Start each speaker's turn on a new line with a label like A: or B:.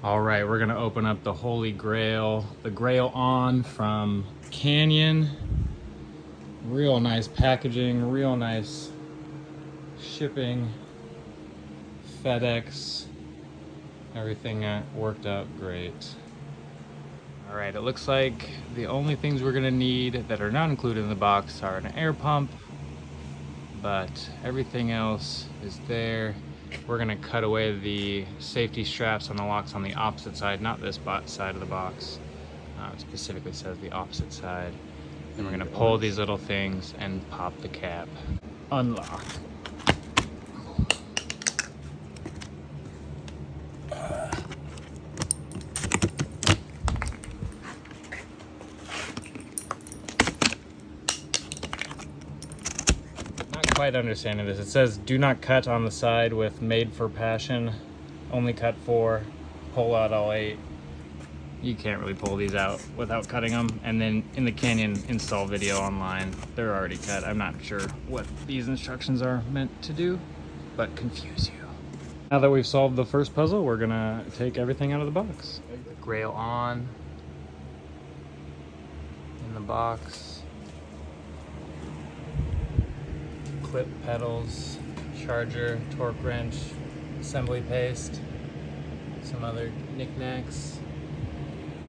A: All right, we're gonna open up the Holy Grail, the Grail On from Canyon. Real nice packaging, real nice shipping, FedEx, everything worked out great. All right, it looks like the only things we're gonna need that are not included in the box are an air pump, but everything else is there. We're gonna cut away the safety straps on the locks on the opposite side, not this side of the box. It specifically says the opposite side. Then we're gonna pull these little things and pop the cap. Unlock. Not quite understanding this. It says do not cut on the side with made for passion. Only cut 4, pull out all 8. You can't really pull these out without cutting them. And then in the Canyon install video online, they're already cut. I'm not sure what these instructions are meant to do, but confuse you. Now that we've solved the first puzzle, we're gonna take everything out of the box. The Grail On in the box. Clip pedals, charger, torque wrench, assembly paste, some other knickknacks.